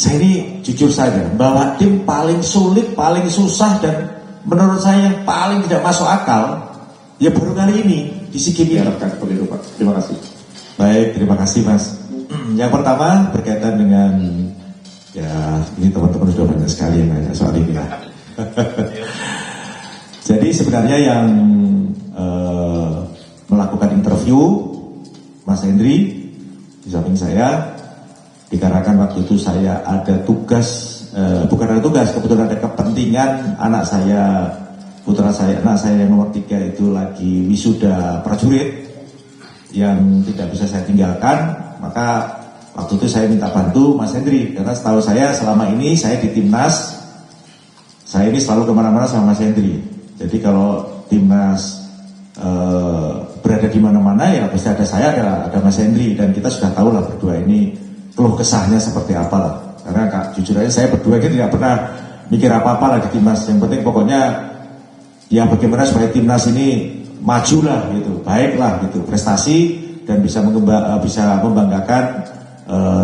Saya ini jujur saja, bahwa tim paling sulit, paling susah, dan menurut saya yang paling tidak masuk akal, ya baru kali ini di SEA Games ini. Diharapkan seperti itu, Pak. Terima kasih. Baik, terima kasih Mas. Yang pertama berkaitan dengan, ya ini teman-teman sudah banyak sekali yang nanya soal ini lah. Jadi sebenarnya yang melakukan interview Mas Hendri di samping saya, dikarenakan waktu itu saya ada tugas, bukan ada tugas, kebetulan ada kepentingan anak saya, putra saya, anak saya yang nomor 3 itu lagi wisuda prajurit yang tidak bisa saya tinggalkan, maka waktu itu saya minta bantu Mas Hendri, karena setahu saya selama ini saya di timnas, saya ini selalu kemana-mana sama Mas Hendri. Jadi kalau timnas berada di mana-mana ya pasti ada saya, ada Mas Hendri, dan kita sudah tahu lah berdua ini keluh kesahnya seperti apa lah. Karena jujur aja saya berdua ini tidak pernah mikir apa-apa lah di timnas. Yang penting pokoknya ya bagaimana supaya timnas ini maju lah gitu, baik lah gitu, prestasi dan bisa membanggakan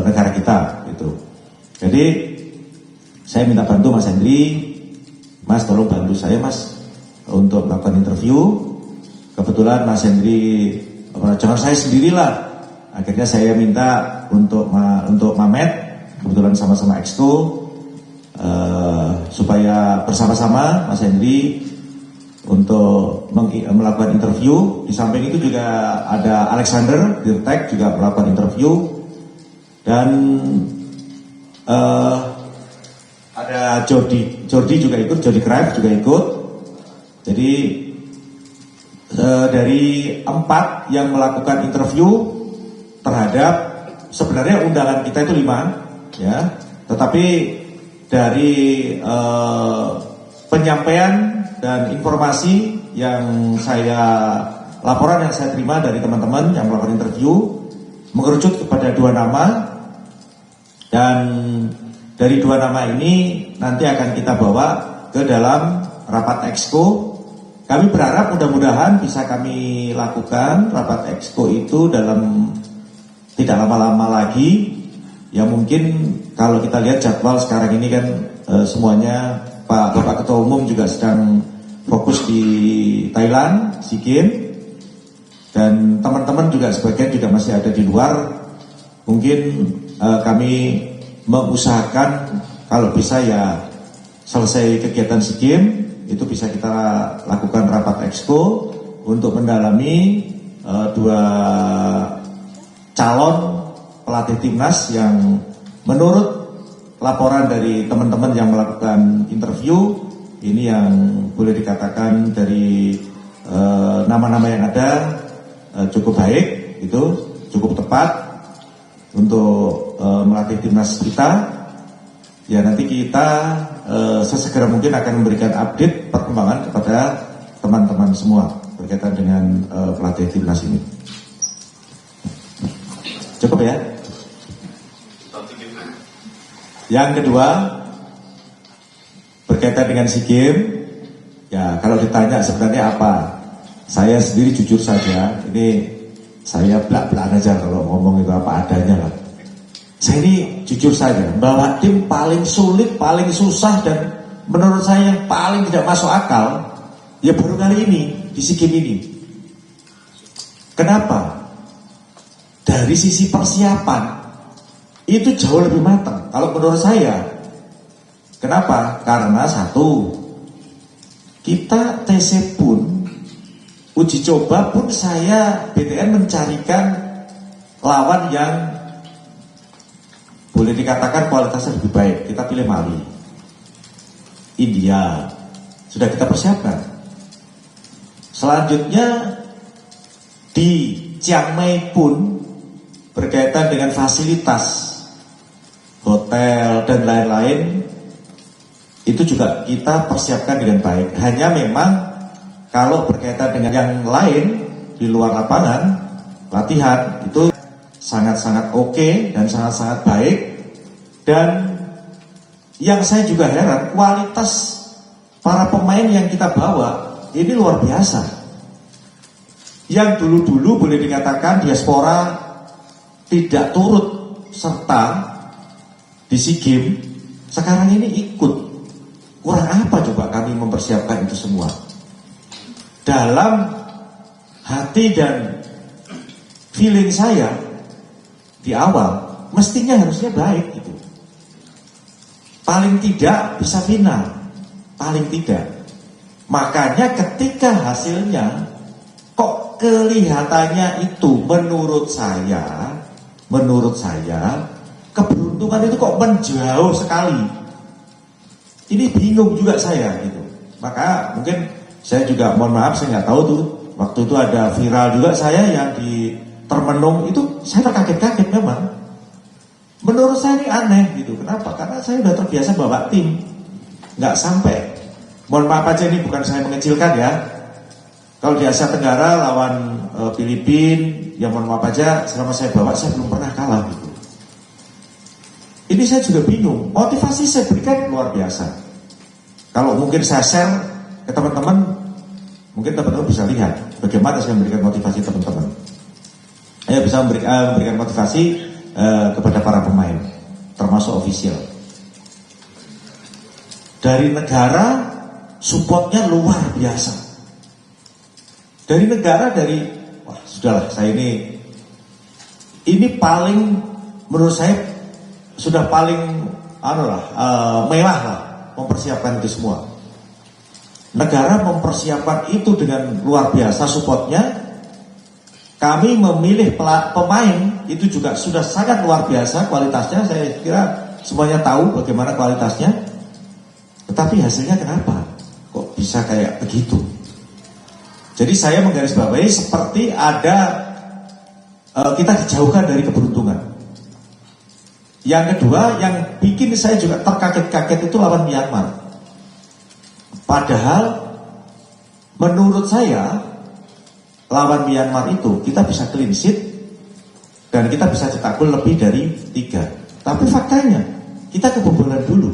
negara kita gitu. Jadi saya minta bantu Mas Hendri, Mas tolong bantu saya Mas untuk melakukan interview. Kebetulan Mas Hendri, jangan saya sendirilah. Akhirnya saya minta untuk Mamet, kebetulan sama-sama Exco, supaya bersama-sama Mas Hendri untuk melakukan interview. Di samping itu juga ada Alexander Dirtek juga melakukan interview, dan ada Jordi juga ikut, Jordi Craft juga ikut. Jadi dari 4 yang melakukan interview terhadap, sebenarnya undangan kita itu 5 ya, tetapi dari penyampaian dan informasi yang laporan yang saya terima dari teman-teman yang melakukan interview mengerucut kepada 2 nama, dan dari 2 nama ini nanti akan kita bawa ke dalam rapat Exco. Kami berharap mudah-mudahan bisa kami lakukan rapat Exco itu dalam tidak lama-lama lagi. Ya mungkin kalau kita lihat jadwal sekarang ini kan semuanya Bapak Ketua Umum juga sedang fokus di Thailand, SEA Games, dan teman-teman juga sebagian juga masih ada di luar. Mungkin kami mengusahakan kalau bisa ya selesai kegiatan SEA Games itu bisa kita lakukan rapat Exco untuk mendalami 2 calon pelatih timnas yang menurut laporan dari teman-teman yang melakukan interview ini yang boleh dikatakan dari nama-nama yang ada cukup baik, itu cukup tepat untuk melatih timnas kita. Ya nanti kita sesegera mungkin akan memberikan update perkembangan kepada teman-teman semua berkaitan dengan pelatih timnas ini. Cukup ya? Yang kedua berkaitan dengan SEA Games, ya kalau ditanya sebenarnya apa, saya sendiri jujur saja, ini saya belak-belakan aja kalau ngomong itu apa adanya lah. Saya ini jujur saja, bahwa tim paling sulit, paling susah, dan menurut saya yang paling tidak masuk akal, ya baru kali ini di SEA Games ini. Kenapa? Dari sisi persiapan itu jauh lebih matang kalau menurut saya. Kenapa? Karena satu, kita TC pun, uji coba pun saya BTN mencarikan lawan yang boleh dikatakan kualitasnya lebih baik. Kita pilih Mali, India, sudah kita persiapkan. Selanjutnya di Chiang Mai pun berkaitan dengan fasilitas hotel dan lain-lain itu juga kita persiapkan dengan baik. Hanya memang kalau berkaitan dengan yang lain di luar lapangan latihan itu sangat-sangat oke dan sangat-sangat baik. Dan yang saya juga heran, kualitas para pemain yang kita bawa ini luar biasa. Yang dulu-dulu boleh dikatakan diaspora tidak turut serta di SEA Games, sekarang ini ikut. Kurang apa coba kami mempersiapkan itu semua? Dalam hati dan feeling saya di awal mestinya harusnya baik gitu. Paling tidak bisa final, paling tidak. Makanya ketika hasilnya kok kelihatannya itu menurut saya keberuntungan itu kok menjauh sekali. Ini bingung juga saya gitu. Maka mungkin saya juga mohon maaf, saya nggak tahu tuh waktu itu ada viral juga saya yang di Termenung itu, saya terkaget-kaget memang. Menurut saya ini aneh gitu. Kenapa? Karena saya sudah terbiasa bawa tim, nggak sampai. Mohon maaf aja, ini bukan saya mengecilkan ya. Kalau di Asia Tenggara lawan Filipina, yang mohon maaf aja, selama saya bawa saya belum pernah kalah gitu. Ini saya juga bingung. Motivasi saya berikan luar biasa. Kalau mungkin saya share ke teman-teman, mungkin teman-teman bisa lihat bagaimana saya memberikan motivasi teman-teman. Saya bisa memberikan motivasi kepada para pemain, termasuk ofisial. Dari negara supportnya luar biasa. Dari negara, wah sudahlah, saya ini paling, menurut saya sudah paling mewah lah mempersiapkan itu semua. Negara mempersiapkan itu dengan luar biasa supportnya. Kami memilih pemain itu juga sudah sangat luar biasa kualitasnya. Saya kira semuanya tahu bagaimana kualitasnya. Tetapi hasilnya kenapa kok bisa kayak begitu? Jadi saya menggarisbawahi seperti ada kita dijauhkan dari keberuntungan. Yang kedua, yang bikin saya juga terkaget-kaget itu lawan Myanmar. Padahal menurut saya lawan Myanmar itu kita bisa clean sheet dan kita bisa cetak gol lebih dari 3. Tapi faktanya kita kebobolan dulu.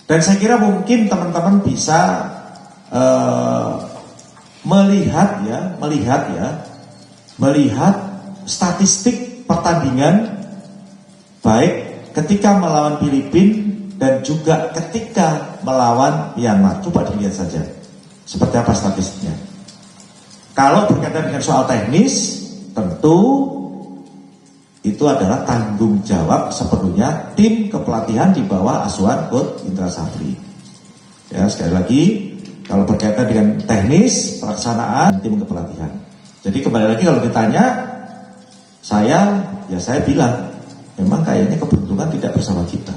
Dan saya kira mungkin teman-teman bisa melihat statistik pertandingan baik ketika melawan Filipina dan juga ketika melawan Myanmar. Coba dilihat saja seperti apa statistiknya. Kalau berkaitan dengan soal teknis, tentu itu adalah tanggung jawab sepenuhnya tim kepelatihan di bawah asuhan Coach Indra Safri. Ya, sekali lagi, kalau berkaitan dengan teknis pelaksanaan tim kepelatihan. Jadi kembali lagi kalau ditanya, saya bilang memang kayaknya keberuntungan tidak bersama kita.